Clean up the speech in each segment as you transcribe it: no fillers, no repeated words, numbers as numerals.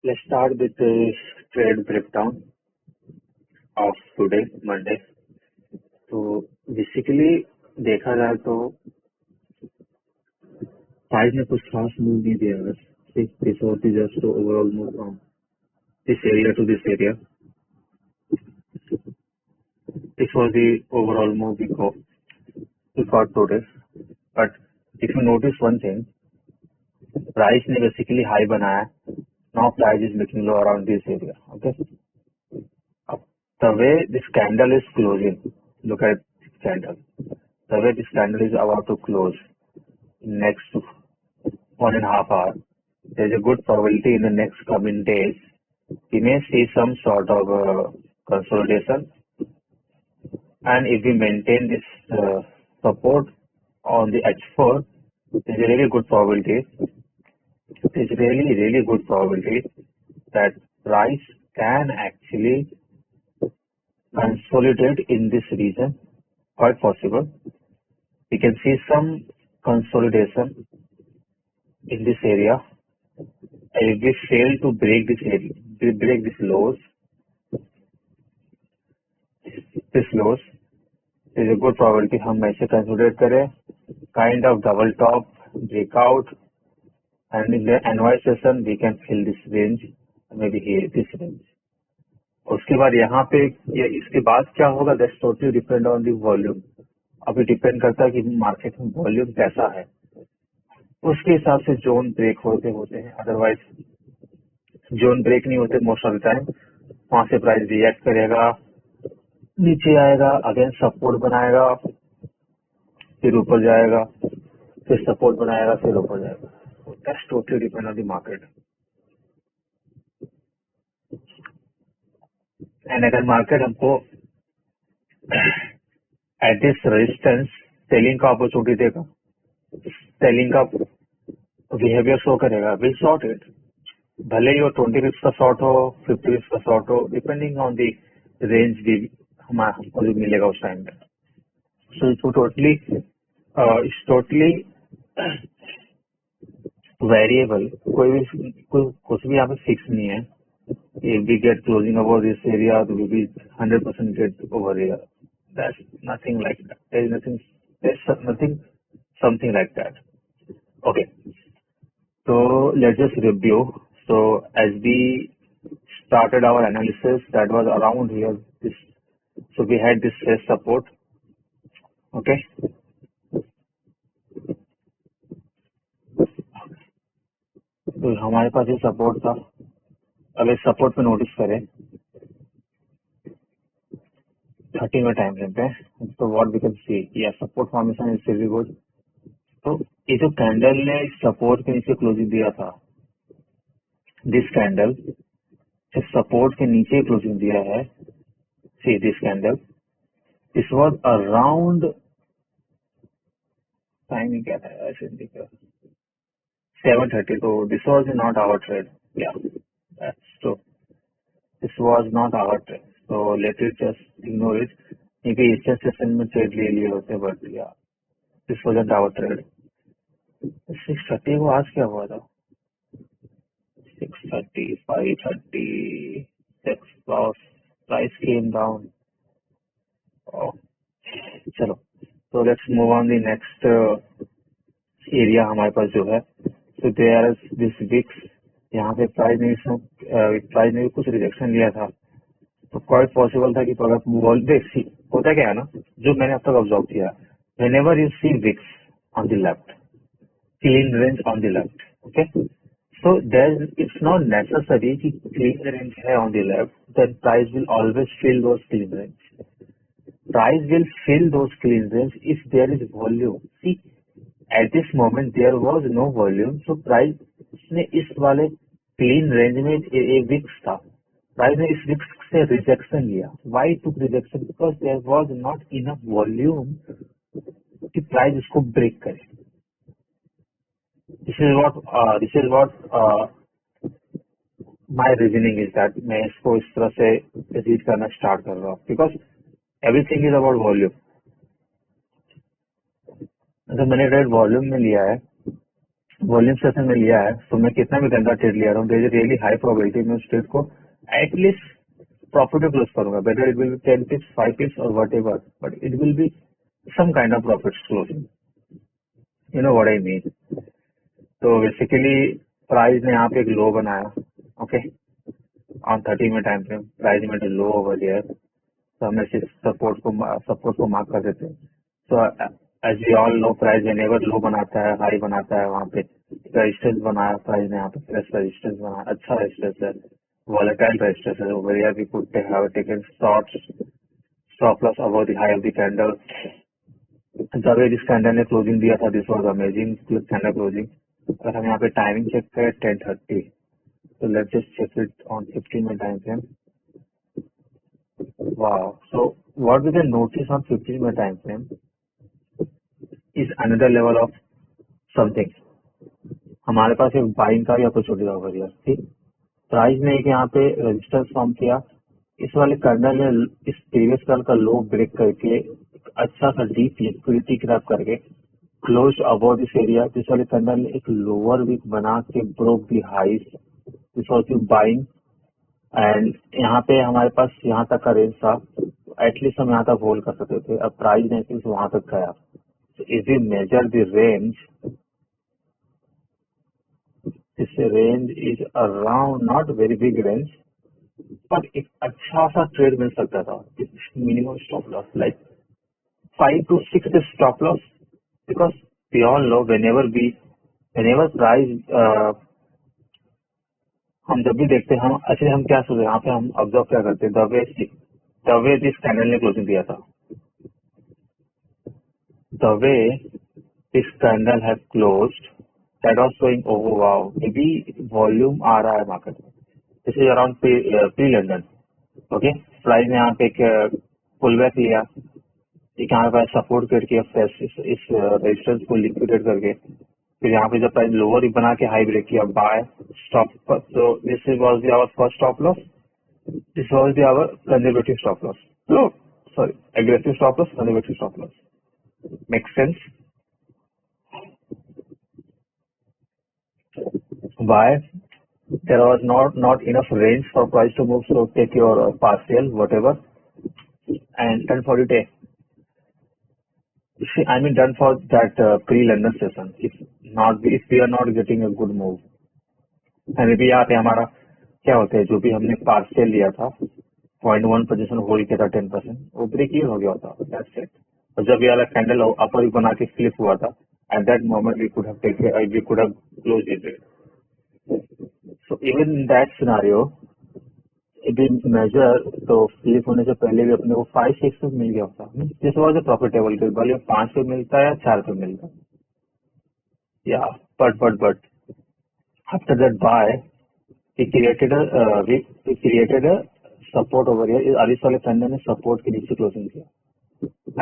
Let's start with the trade breakdown of today, Monday. तो basically देखा जाए तो प्राइस ने कुछ खास मूव नहीं दिया है. This was the just overall move from this area to this area. This was the overall move we got today. But if you notice one thing, price ने बेसिकली हाई बनाया. Now price is making low around this area. Okay. The way this candle is closing, look at this candle. The way this candle is about to close next 1.5 hours, there's a good probability in the next coming days we may see some sort of consolidation, and if we maintain this support on the H4, there's a really good probability. There's really good probability that price can actually consolidate in this region. Quite possible. We can see some consolidation in this area. And if we fail to break this area, break these lows, there's a good probability हम ऐसे consolidate करें, kind of double top, breakout, and in the NY session we can fill this range, maybe here this range. उसके बाद यहाँ पे इसके बाद क्या होगा, that's totally depend on the volume. अभी डिपेंड करता है कि मार्केट में वॉल्यूम कैसा है, उसके हिसाब से जोन ब्रेक होते हैं. अदरवाइज जोन ब्रेक नहीं होते मोस्ट ऑफ द टाइम. वहां से प्राइस रिएक्ट करेगा, नीचे आएगा, अगेन सपोर्ट बनाएगा, फिर ऊपर जाएगा, फिर सपोर्ट बनाएगा, फिर ऊपर जाएगा. That's totally depend on the market. And अगर मार्केट हमको एट दिस रेजिस्टेंस सेलिंग का अपॉर्चुनिटी देगा, सेलिंग का बिहेवियर शो करेगा, विल शॉर्ट इट. भले ही वो 20 पिप्स का शॉर्ट हो, 50 पिप्स का शॉर्ट हो, डिपेंडिंग ऑन द रेंज भी हमको जो मिलेगा उस टाइम पे. So it's totally variable. कुछ भी यहाँ पे फिक्स नहीं है. If we get closing over this area, we will 100% get over here. That's nothing like that. There's nothing, something like that. Okay. So let's just review. So as we started our analysis, that was around here. So we had this first support. Okay. तो हमारे पास ये support था. अगर support पे notice करें 30 में time frame पे, तो व्हाट वी कैन सी, या support formation is very good. तो ये जो कैंडल ने सपोर्ट के नीचे क्लोजिंग दिया था, दिस कैंडल सपोर्ट के नीचे क्लोजिंग दिया है. See this candle, this was around timing क्या था ऐसे 7:30. तो this was not our trade. या so this was not our trade, so let it just ignore it. maybe इस सेशन में ट्रेड ले लिए होते, बट या दिस wasn't our trade. 6:30 को आज क्या हुआ था, 6:30, 5:30, 6 plus price came down. oh, चलो, so let's move on the next area हमारे पास जो है. so there is this VIX. यहाँ पे प्राइस ने भी कुछ रिजेक्शन लिया था, तो क्वाइट पॉसिबल था कि अगर देख होता क्या है ना, जो मैंने अब तक ऑब्जर्व किया, whenever you see VIX on the left, clean range on the left, okay, so there it's not necessary कि clean range है on the left, then price will always fill those clean range. Price will fill those clean range if there is volume. See, at this moment there was no volume, so price ने इस वाले clean range में एक Vicks था, price ने इस Vicks से rejection लिया. Why took rejection? Because there was not enough volume कि प्राइस इसको ब्रेक करे. This is what my reasoning is that. मैं इसको इस तरह से रीड करना स्टार्ट कर रहा हूँ, because everything is about volume. तो मैंने रेट वॉल्यूम में लिया है, वॉल्यूम सेशन में लिया है, तो मैं कितना भी गंदा ट्रेड लिया रहा हूँ, there is really high probability मैं उस ट्रेड को एटलीस्ट प्रॉफिट में क्लोज करूंगा, better it will be 10 pips 5 pips और whatever, but it will be some kind of profit closing, you know what I mean. तो basically price ने यहाँ पे एक लो बनाया, okay, on 30 minute time frame price में low over here, तो हमें सपोर्ट को मार्क कर देते हैं। So as we all know price whenever low बनाता है, हाई बनाता है, वहाँ पे रेजिस्टेंस बनाया प्राइस ने, यहाँ पे प्लस रेजिस्टेंस बनाया, अच्छा रेजिस्टेंस है, वॉलेटाइल रेजिस्टेंस है, over here we could have taken stop loss above the high of the candle. The way this candle ने क्लोजिंग दिया था, this was amazing candle closing. अगर हम यहाँ पे टाइमिंग चेक करें 10:30, तो let's just check it on 15 minute time frame. Wow. So what we can notice on 15-minute time frame is another level of something. हमारे पास एक बाइंग का भी अपॉर्चुनिटी होगा यार, ठीक। प्राइस ने एक यहाँ पे रजिस्टेंस फॉर्म किया, इस वाले कर्नल ने इस प्रीवियस कर्नल का लो ब्रेक करके एक अच्छा सा डीप लिक्विडिटी ग्रैब करके क्लोज अबव दिस एरिया, जिस वाले कर्नल ने एक लोअर वीक बना के broke the highs, this was the buying. And यहाँ पे हमारे पास यहाँ तक का रेंज था, एटलीस्ट हम यहाँ तक होल्ड कर सकते थे, अब प्राइस ने सिर्फ वहां तक गया। If we measure the range, this range is around not very big range, but एक अच्छा सा ट्रेड मिल सकता था। Minimum stop loss like 5 to 6 stop loss, because we all know whenever price, हम जब भी देखते हैं, हम अच्छे हम क्या सोचते हैं, यहाँ पे हम ऑब्जर्व क्या करते हैं, द वे दिस कैंडल ने क्लोजिंग दिया था, the way this candle have closed, that was showing over wow, may be volume आ रहा है मार्केट में, this is around pre London, okay. Price ने यहाँ पे एक पुल बैक लिया, एक यहाँ पे सपोर्ट करके इस रेजिस्टेंस को लिक्विडेट करके, फिर यहाँ पे जब प्राइस लोअर बना के हाई ब्रेक किया, बाय स्टॉप, तो this was the our first stop loss, this was the our conservative stop loss, no sorry aggressive stop loss, conservative stop loss, make sense. Buy there was not enough range for price to move, so take your partial whatever and done for the day. See, I mean done for that pre-London session. If we are not getting a good move, and maybe यहाँ पे हमारा क्या होता है, जो भी हमने partial लिया था 0.1 पोजीशन होल्ड किया था 10%, वो ब्रेक इवन हो गया था, दैट्स इट। और जब ये वाला कैंडल अपर बना के फ्लिप हुआ था, at that moment we could have close it. So even in that scenario, if we measure, तो फ्लिप होने से पहले भी अपने को 5-6 पे मिल गया होता। This was a profitable trade, भले 5 पे मिलता है या 4 पे मिलता है, या but after that buy we created a support over here, इस वाले कैंडल ने सपोर्ट के नीचे क्लोजिंग किया,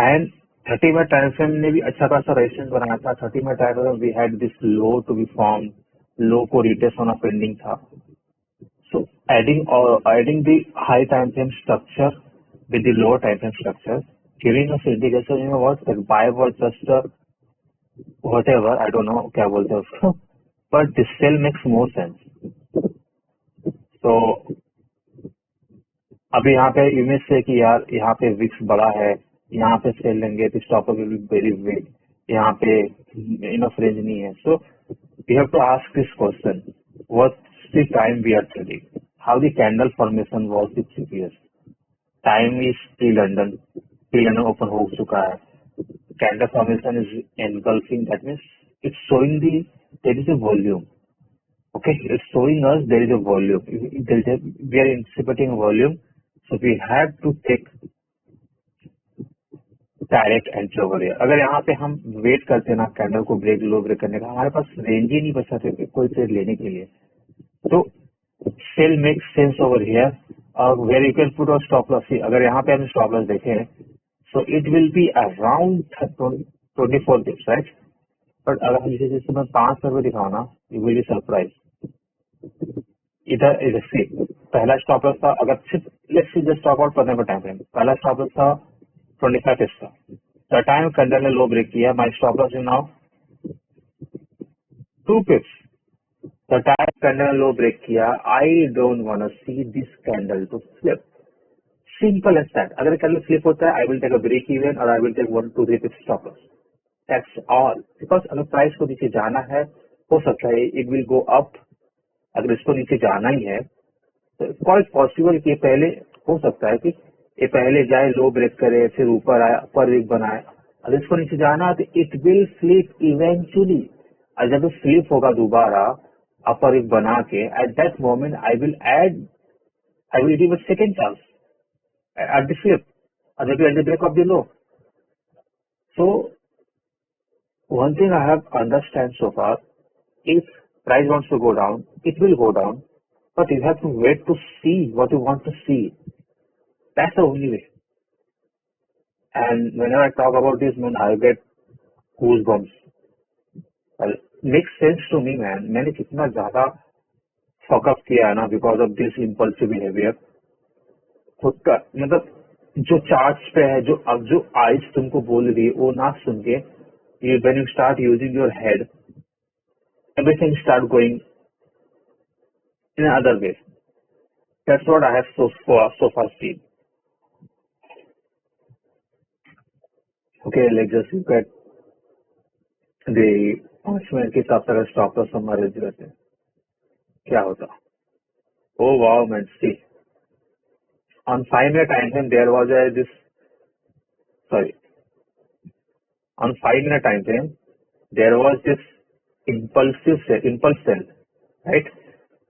एंड 30 मिनट टाइम फ्रेम ने भी अच्छा खासा रेजिस्टेंस बनाया था। 30 minute time frame we had this low to be form, low को रिटेस्ट होना पेंडिंग था। So adding the high time frame structure with the lower time frame structure, giving us indication, you know what, that buy was just whatever, I don't know क्या बोलते हैं उसको, but this sell makes more sense. तो अभी यहाँ पे image से कि यार यहाँ पे विक्स बड़ा है, यहाँ पे सेल लेंगे तो stop will be very big, यहाँ पे इनफ रेंज नहीं है। So we have to ask this question, what's the time we are trading, how the candle formation was the previous time, is pre London open हो चुका है, candle formation is engulfing, that means it's showing the there is a volume, okay, it's showing us there is a volume, we are anticipating a volume, so we have to take direct entry over here. अगर यहाँ पे हम wait करते ना candle को break लो break करने का, हमारे पास रेंज ही नहीं बचा थे कोई ट्रेड लेने के लिए, तो sell make sense over here, और वेयर यू कैन पुट और स्टॉप लॉस। अगर यहाँ पे हम स्टॉप लॉस देखें, so it will be around 24 pips, right. But अगर हम जैसे मैं 5 रुपए दिखाऊँ ना, यू विल बी सरप्राइज। इधर सी पहला स्टॉप लॉस था, अगर सिर्फ let's see just top out करने का टाइम फ्रेम, पहला स्टॉप लॉस था 25 पिप्स का, द टाइम कैंडल ने लो ब्रेक किया, my stop loss is now 2 pips. The time candle low break किया. I don't wanna see this candle to flip. Simple as that. अगर candle flip होता है, I will take a break even or I will take 1 2 3 pips stop loss. That's all. Because अगर price को नीचे जाना है, हो सकता है it will go up. अगर इसको नीचे जाना ही है, तो quite possible कि पहले हो सकता है कि ये पहले जाए, लो ब्रेक करे, फिर ऊपर आए, अपर वीक बनाए. अगर इसको नीचे जाना है तो इट विल फ्लिप इवेंचुअली. और जब फ्लिप होगा दोबारा अपर वीक बना के, eight that moment I will give a second chance at the flip, or maybe at the break of the low. So one thing I have understand so far, if price wants to go down, it will go down, but you have to wait to see what you want to see. That's the only way. And whenever I talk about this, man, I get goosebumps. Well, makes sense to me, man. मैंने कितना ज्यादा fuck up किया है ना because of this impulsive behavior. खुद का मतलब जो चार्ट्स पे है, जो अब जो आइज तुमको बोल रही है वो ना सुन के, when you start using your head, everything start going in another way. That's what I have so far seen. Okay, let's just look at the 5 minute के हिसाब से अगर स्टॉप लॉस हमारे रहते हैं, क्या होता. Oh wow, man, see. On 5 minute time frame, there was on 5 minute time frame, there was this impulse sell, right?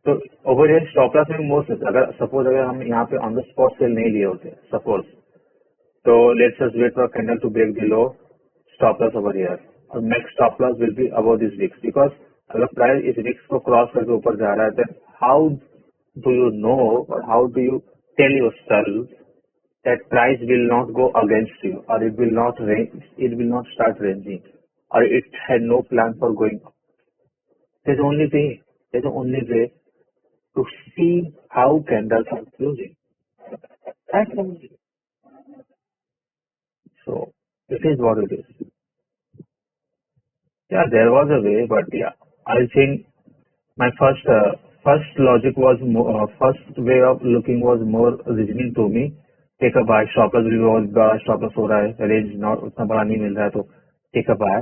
तो over here stop loss में most अगर suppose अगर हम यहाँ पे on the spot sell नहीं लिए होते, suppose, तो let's just wait for candle to break below stop loss over here. और next stop loss will be above this VIX, because अगर प्राइस इस VIX को क्रॉस करके ऊपर जा रहा है, then how do you know or how do you tell yourself that price will not go against you, or it will not start ranging, or it had no plan for going up? There's the only way to see how candles are closing. That's the only way. So this is what it is. Yeah, there was a way, but yeah, I think my first logic was first way of looking was more reasoning to me. Take a buy, stop loss भी बहुत बड़ा stop loss हो रहा है, range not उतना बड़ा नहीं मिल रहा है, तो take a buy,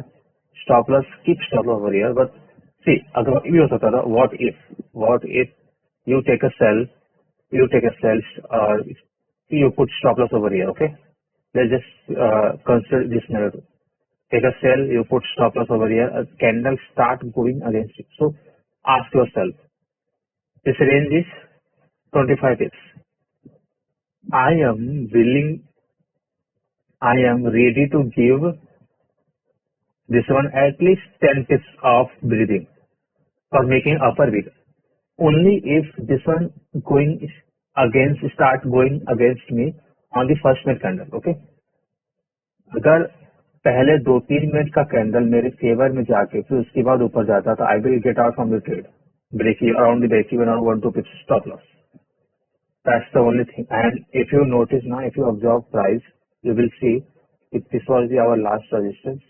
stop loss, keep stop loss over here. But see, अगर ये हो सकता था, what if you take a sell, you put stop loss over here. Okay, let's just consider this narrative. Take a sell, you put stop loss over here, a candle start going against it. So ask yourself, this range is 25 pips. I am ready to give this one at least 10 pips of breathing for making upper week. Only if this one start going against me on the first minute candle. Okay, अगर पहले 2-3 minute का candle मेरे फेवर में जाके फिर उसके बाद ऊपर जाता, तो I will get out from the trade, break even around the break even around 1-2 pips stop loss. That's the only thing. And if you notice now, if you observe price, you will see if this was our last resistance.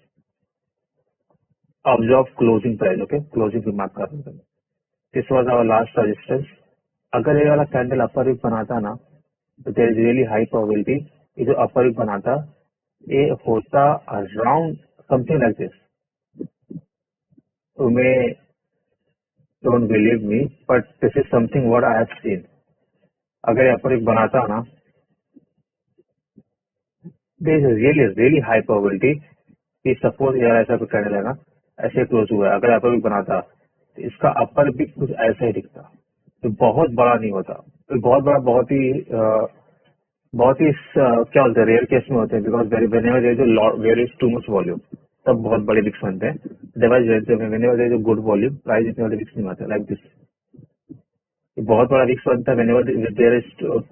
Observe closing price. Okay, closing भी mark कर रहे हैं. This was our last resistance. अगर ये वाला candle अपर week बनाता ना, तो there is really high probability ये जो अपर वीक बनाता, ये होता around something like this. You may don't believe me, but this is something what I have seen. अगर अपर वीक बनाता ना, there is a really high probability कि सपोज यार ऐसा कुछ कैंडल है ना, ऐसे क्लोज हुआ है, अगर अपर वीक बनाता तो इसका अपर वीक कुछ ऐसा ही दिखता, तो बहुत बड़ा नहीं होता. तो बहुत बड़ा बहुत ही क्या बोलते हैं, रेयर केस में होते हैं, because where is too much volume तब बहुत बड़े विक्स बनते हैं. अदरवाइज गुड वॉल्यूम प्राइस इतने वाले विक्स नहीं बनते लाइक दिस. बहुत बड़ा विक्स बनता है whenever there is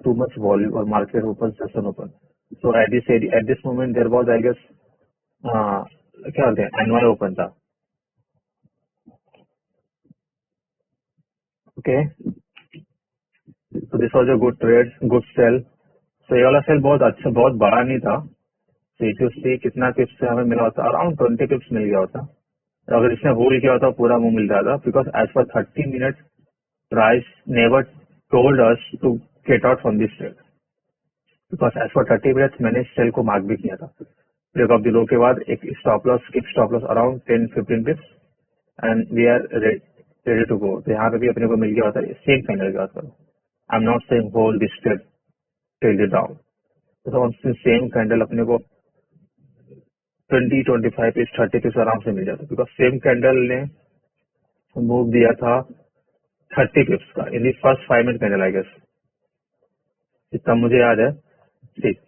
too much volume और market open session open. So at this moment there was I guess क्या बोलते हैं एनुअल ओपन था. Okay, so this was a good trade, good sell. So ये वाला cell बहुत अच्छा, बहुत बड़ा नहीं था. So if you see कितना टिप्स से हमें मिला होता, अराउंड 20 टिप्स मिल गया होता. तो अगर इसने होल्ड किया होता पूरा मुंह मिल जाता, because as per 30 minute price never told us to get out from this trade, because as per 30 minutes मैंने इस सेल को मार्क भी किया था। ब्रेक ऑफ द लो के बाद एक stop loss, skip stop loss around 10-15 pips and we are ready to go. तो यहाँ पे भी अपने को मिल गया होता है सेम कैंडल की बात करो। I am not saying hold this trade till down, तो सेम कैंडल अपने को 20-25 पिप्स 30 पिप्स आराम से मिल जाता, बिकॉज सेम कैंडल ने मूव दिया था 30 पिप्स का in the first 5 minute candle I guess, इतना मुझे याद है। ठीक,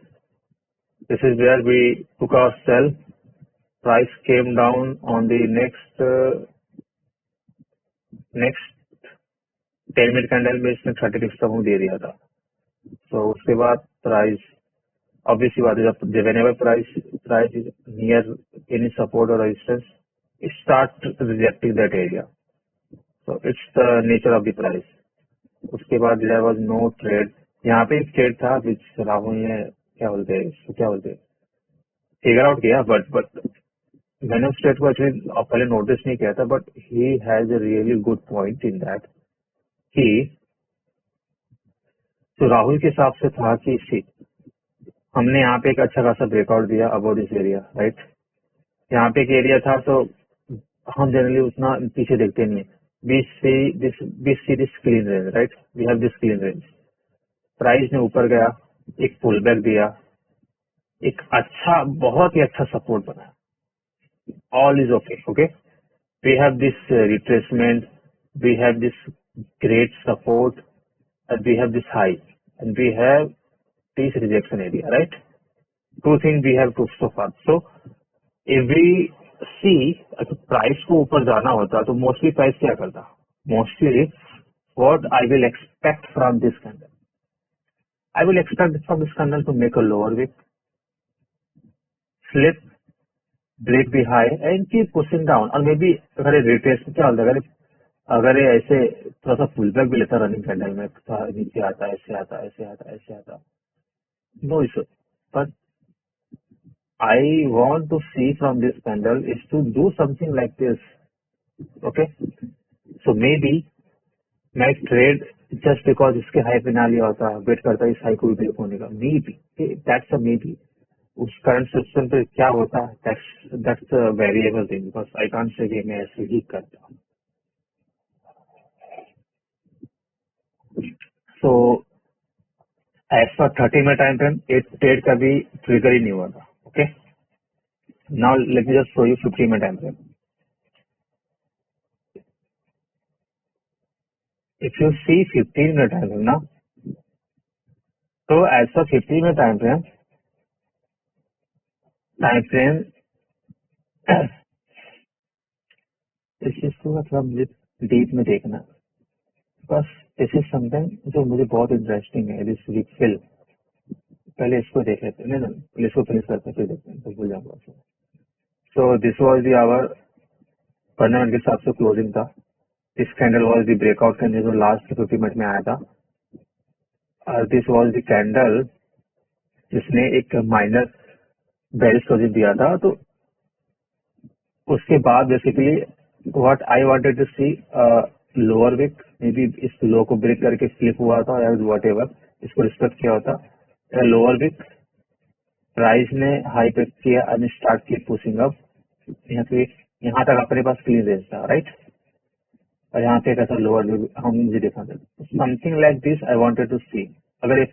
this is where we took our sell, price came down on the next 10 minute candle में इसने 30 पिप्स का मूव दे दिया था। तो उसके बाद प्राइस ऑब्वियसली बात है, जब whenever price is near any support or resistance, it start rejecting that area. So it's the nature of the price. उसके बाद there was no trade. यहाँ पे एक ट्रेड था which राहुल ने क्या बोलते हैं फिगर आउट किया, बट मैंने उस ट्रेड को एक्चुअली पहले नोटिस नहीं किया था, but he has a really good point in that कि तो राहुल के हिसाब से था कि हमने यहाँ पे एक अच्छा खासा ब्रेकआउट दिया अबाउट दिस एरिया, राइट। यहाँ पे एक एरिया था, तो हम जनरली उतना पीछे देखते नहीं है। We see this clean range, right, we have this clean range. Price ने ऊपर गया, एक पुल बैक दिया, एक अच्छा, बहुत ही अच्छा सपोर्ट बना, all is okay. Okay, we have this retracement, we have this great support, and we have this high, and we have this rejection area, right? Two things we have to so far. So if we see price को ऊपर जाना होता तो mostly price क्या करता, mostly what I will expect from this candle, I will expect from this candle to make a lower wick, slip, break the high and keep pushing down, और maybe अगर retrace क्या होता है, अगर ये ऐसे थोड़ा सा पुल बैक भी लेता रनिंग कैंडल में, नीचे आता, ऐसे आता, ऐसे आता, ऐसे आता, no issue. But I want to see from this candle is to do something like this, okay. So maybe मैं ट्रेड जस्ट बिकॉज इसके हाई पे ना लिया होता, वेट करता इस हाई को भी ब्रेक होने का, may be that's a may be. उस करंट सिस्टम पे क्या होता, that's a variable thing, because I can't say कि मैं ऐसे ही करता। सो as per 30 minute time frame एक ट्रेड का भी ट्रिगर ही नहीं हुआ था। Okay, now let me just show you 15 minute time frame. If you see 15 minute time frame ना, तो as per 15 minute time frame इस चीज को थोड़ा मुझे डीप में देखना, बस दिस इज समथिंग जो मुझे बहुत इंटरेस्टिंग है, दिस वीक फिल। पहले इसको देख लेते हैं, नहीं पहले इसको फिनिश करते हैं, फिर देखते हैं, फिर भूल जाऊंगा। So this was the our 15 minute के हिसाब से क्लोजिंग था। This candle was the breakout candle जो लास्ट 50 मिनट में आया था, और दिस वॉज दी कैंडल जिसने एक माइनर बेरिश क्लोजिंग दिया था। तो उसके बाद basically what I wanted to see lower wick, maybe इस लो को ब्रेक करके फ्लिप हुआ था या वॉट एवर, इसको रिस्पेक्ट किया होता, लोअर विक प्राइस ने हाई पे किया एंड स्टार्ट की पुशिंग अप। यहाँ तक अपने पास क्लीन रेंज था, राइट, और यहाँ पे कैसा लोअर हम मुझे देखा था something like this I wanted to see, अगर एक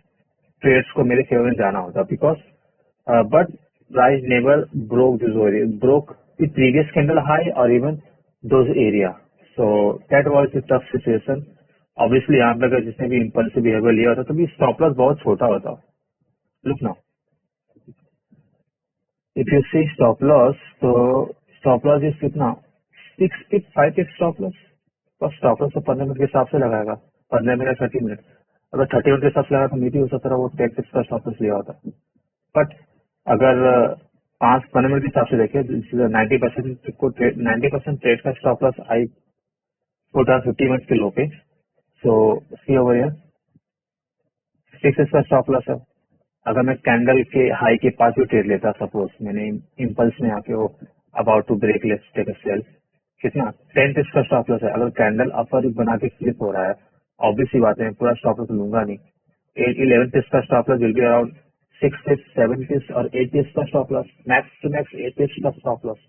ट्रेड्स को मेरे फेवर में जाना होता, because but price never broke this, broke the previous candle high और even those area. So that was the tough situation. Obviously यहाँ पे अगर जिसने भी इम्पल्सिव बिहेवियर लिया होता तो भी स्टॉप लॉस बहुत छोटा होता। Look now, if you see stop loss, तो स्टॉप लॉस इज कितना, 5 स्टॉप लॉस, और स्टॉप लॉस तो 15 मिनट के हिसाब से लगाएगा, 15 मिनट 30 मिनट, अगर 30 मिनट के हिसाब से लगा तो मीटिंग हो सकता है वो 10 पिप्स का स्टॉप लॉस लिया होता। बट अगर 15 मिनट के हिसाब से देखें, 90% ट्रेड का stop loss I put on 50 minute के लो पे। सो सी ओवर हियर 6 का स्टॉप लॉस है। अगर मैं कैंडल के हाई के पास भी ट्रेड लेता, सपोज मैंने इम्पल्स में आके वो about to break, let's take a sell, कितना 10 पिप्स का स्टॉप लॉस है। अगर कैंडल अपर बना के फ्लिप हो रहा है, ऑब्वियस सी बात है पूरा स्टॉप लॉस लूंगा नहीं। 11 पिप्स का stop loss will be around 6 pips, 7 pips और 8 पिप्स का stop loss, max to max 8 pips का stop loss.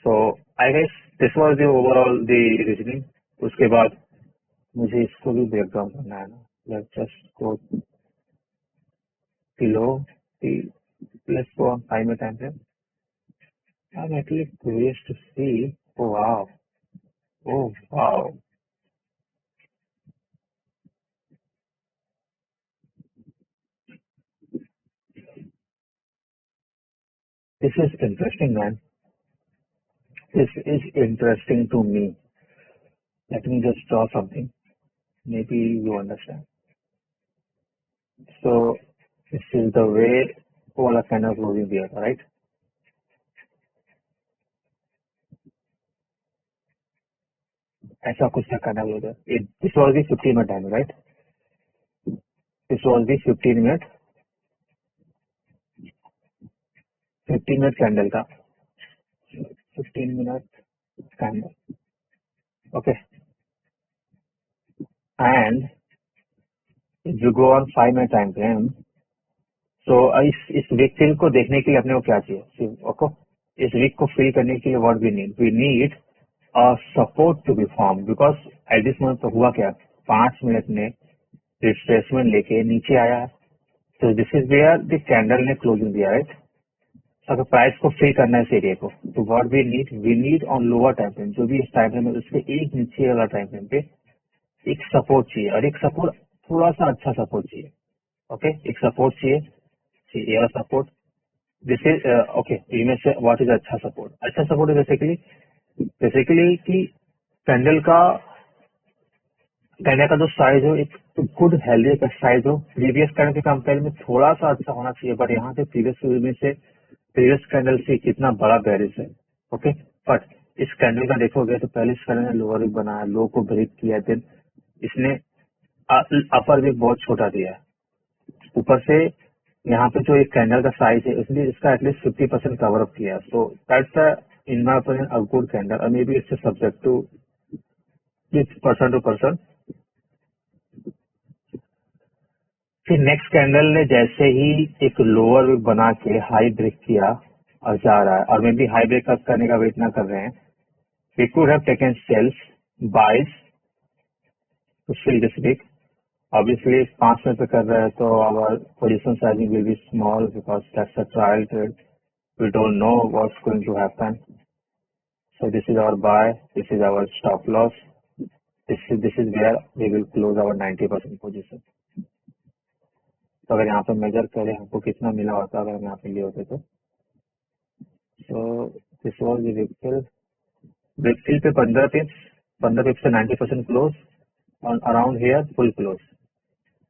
So I guess this was the overall the reasoning. उसके बाद मुझे इसको भी ब्रेक डाउन करना है ना। Let's just go below the, let's go on 5 minute time frame. I'm actually curious to see. Oh wow. Oh wow. This is interesting, man. This is interesting to me. Let me just draw something. Maybe you understand. So this is the way all are kind of moving here, right? ऐसा कुछ था kind of over there. This was the 15-minute time, right? This was the 15-minute candle का 15-minute candle. Okay. And if you go on 5-minute time frame, तो इस week fill को देखने के लिए अपने को क्या चाहिए? ओके, इस वीक को फिल करने के लिए what we need a support to be form, because at this moment तो हुआ क्या, 5 मिनट में रिट्रेसमेंट लेके नीचे आया है। तो this is where the candle ने क्लोजिंग दिया, राइट? अगर प्राइस को फिल करना है इस एरिया को, तो what we need on lower time frame, जो भी इस टाइम फ्रेम है उसके एक नीचे वाला टाइम फ्रेम पे एक सपोर्ट चाहिए, और एक सपोर्ट थोड़ा सा अच्छा सपोर्ट चाहिए। ओके, एक सपोर्ट चाहिए, ये वाला सपोर्ट। दिस इज ओके, इनमें से व्हाट इज अच्छा सपोर्ट? अच्छा सपोर्ट है बेसिकली कि कैंडल का जो साइज हो, एक गुड हेल्दी का साइज हो, प्रीवियस कैंडल के कंपेयर में थोड़ा सा अच्छा होना चाहिए। बट यहाँ पे प्रीवियस कैंडल से कितना बड़ा बैरिज है। ओके, बट इस कैंडल का देखोगे तो पहले इस कैंडल ने लोअर वीक बनाया, लो को ब्रेक किया, देन इसने अपर वीक बहुत छोटा दिया है। ऊपर से यहाँ पे जो एक कैंडल का साइज है इसलिए इसका एटलीस्ट 50% कवर अप किया, so that's in my opinion a good candle, और may be it's subject to person to person. फिर नेक्स्ट कैंडल ने जैसे ही एक लोअर वीक बना के हाई ब्रेक किया और जा रहा है, और मे बी हाई ब्रेक करने का वेट ना कर रहे हैं, we could have taken sells buys to fill this wick. Obviously 5 minute पे कर रहे हैं तो our position sizing will be small because that's a trial trade, we don't know what's going to happen. So this is our buy, this is our stop loss, this is where we will close our 90% position. तो अगर यहाँ पे major करें हमको कितना मिला होता अगर हम यहाँ पे लिए होते तो, so this was the Big fill पे 15 पिप्स से 90% क्लोज, और अराउंड हेयर फुल क्लोज,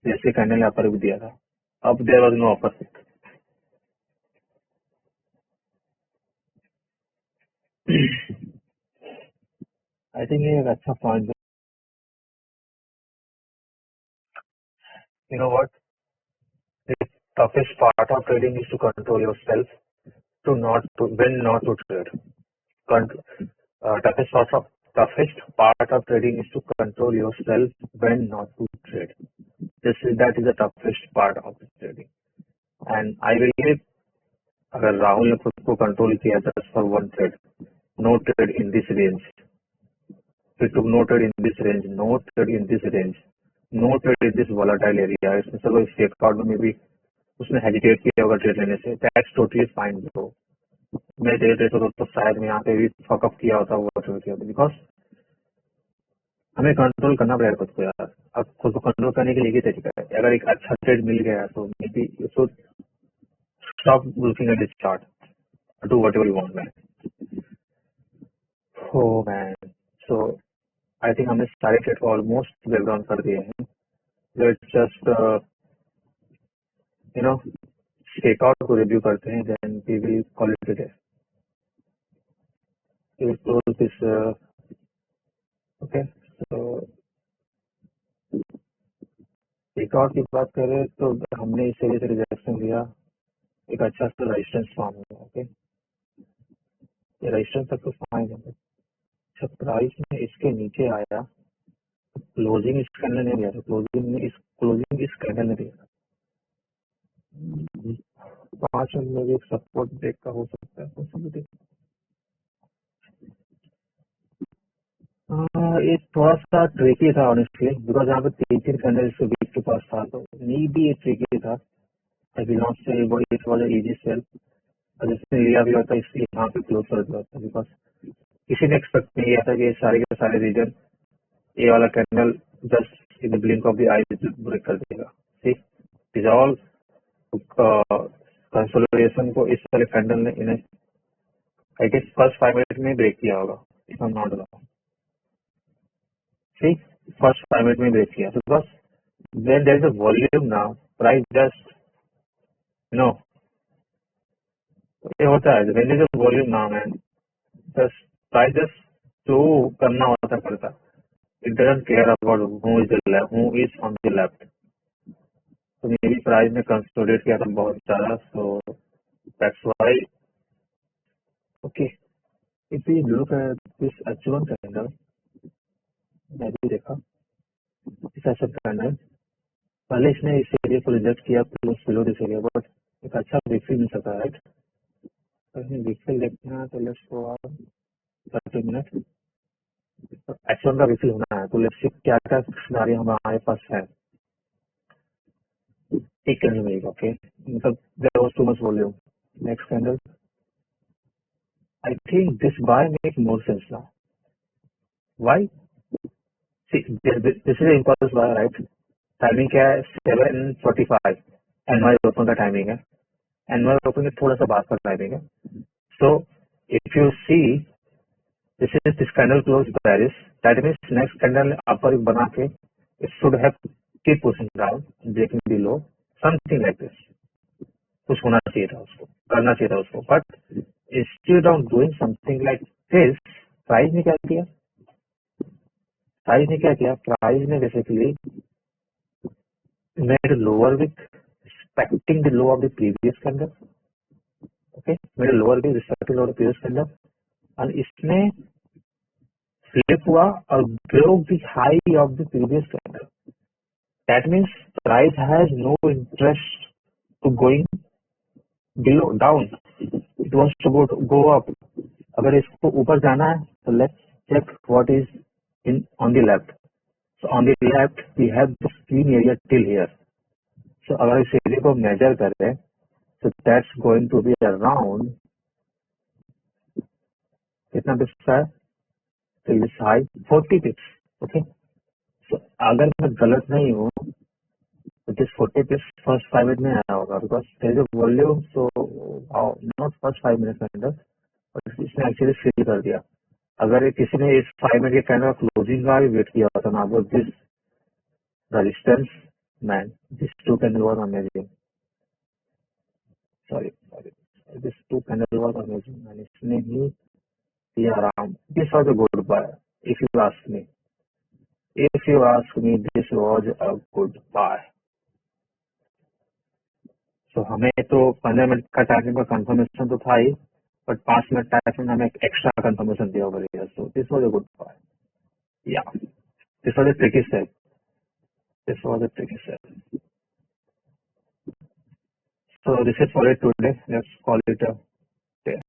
जैसे कैंडल यहाँ पर भी दिया था। अब there was no upper. I think ये एक अच्छा पॉइंट है। You know what, the toughest part of trading is to control yourself, to not to when not to trade. Con- toughest part of trading is to control yourself when not to trade. That is the toughest part of trading. And I believe अगर राहुल ने खुद को control किया just for one trade, no trade in this range, he took no trade in this range, no trade in this range, no trade in this volatile area, इसमें चलो stake out में भी उसने हेजिटेट किया होगा trade लेने से, that's totally fine bro. मैं ट्रेड लेता तो शायद मैं यहाँ पे भी फकअप किया होता, वो ट्रेड किया होता, बिकॉज हमें कंट्रोल करना पड़ेगा खुद को यार। अब खुद को कंट्रोल करने के लिए ये तरीका है, अगर एक अच्छा ट्रेड मिल गया तो may be you should stop looking at this chart, do whatever you want man. Oh man, so I think हमने सारे ट्रेड को ऑलमोस्ट ब्रेक डाउन कर दिए हैं। Let's just you know takeout को रिव्यू करते हैं, then we will call it today. We will close this. Okay, तो टेकआउट की बात करें तो हमने इस वजह से रिजेक्शन लिया, एक अच्छा सा रेजिस्टेंस फॉर्म हुआ। ओके, रेजिस्टेंस तक तो फाइन है, अच्छा प्राइस में इसके नीचे आया, क्लोजिंग इस कैंडल ने दिया था, क्लोजिंग इस कैंडल ने दिया था। 5 में भी एक सपोर्ट ब्रेक का हो सकता है पॉसिबिलिटी। ये थोड़ा सा ट्रिकी था ऑनेस्टली, बिकॉज यहाँ पे 3 कैंडल इसके बीच के पास था, तो नी भी ये ट्रिकी था। आई विल नॉट से इट वाज इजी सेल, और जिसने लिया भी होता इसलिए यहाँ पे क्लोज कर दिया होता, बिकॉज किसी ने एक्सपेक्ट नहीं किया था कि ये सारे के सारे रीजन ये वाला candle just in the blink of the eye break कर देगा। ठीक, इज ऑल कंसोलिडेशन को इस वाले कैंडल ने इन्हें आई गेस फर्स्ट 5 मिनट में ब्रेक किया होगा, if I am not wrong. ठीक, फर्स्ट 5 मिनट में ब्रेक किया, because when there is a volume now, price just no, ये होता है when there is a volume now man, just price just flow करना होता करता, it doesn't care about who is the left, who is on the left। तो मे भी price ने consolidate किया था बहुत ज्यादा, so that's why okay if we look at this H1 candle, मैं भी देखा इस H1 कैंडल पहले इसने इस एरिया को रिजेक्ट किया, close below this area, but एक अच्छा रिफिल मिल सकता है राइट। रिफिल देखना है तो लेट्स गो 30 मिनट, H1 का रिफिल होना है, तो लेट्स सी क्या क्या सिनेरियो हमारे पास है। एक कैंडल मिलेगा, ओके, मतलब there was too much volume. Next candle, I think this buy make more sense now. Why? See this is impulse buy right. Timing क्या है? 7:45 एनवाई ओपन का टाइमिंग है, एनवाई ओपन के थोड़ा सा बाद का टाइमिंग है। So if you see this is this candle close bearish, that means next candle upper बना के it should have keep pushing down, breaking below, something like this। कुछ होना चाहिए था उसको, करना चाहिए था उसको, but instead of doing something like this, price ने क्या किया? प्राइस ने basically made lower with respecting the low of the previous candle, okay, made a lower with respecting low of the previous candle, और इसने flip हुआ और broke the high of the previous candle। That means price has no interest to going below down, it wants to go up। अगर इसको ऊपर जाना है तो let's check what is in on the left। So on the left we have this green area till here। So अगर इस area को major करें so that's going to be around कितना बिप्स है? तो ये हाई 40 बिप्स, ओके। So अगर मैं गलत नहीं हूँ तो दिस 40 बिप्स फर्स्ट 5 मिनट में आया होगा, because there is a volume, so not first 5 minute के अंदर, और इसने एक्चुअली फिल कर दिया। अगर ये किसी ने इस 5 मिनट के कैंडल क्लोजिंग का भी वेट किया होता ना, वो this resistance man, this two candle was amazing, sorry this two candle was amazing man, इसने ही दिया आराम। This was a good buy if you ask me, this was a good buy. तो हमें तो 15 मिनट का टाइमिंग का confirmation तो था ही, बट 5 मिनट टाइमिंग हमें एक एक्स्ट्रा कंफर्मेशन दिया over here, so this was a good buy. या this was a tricky sell, so this is for it today, let's call it a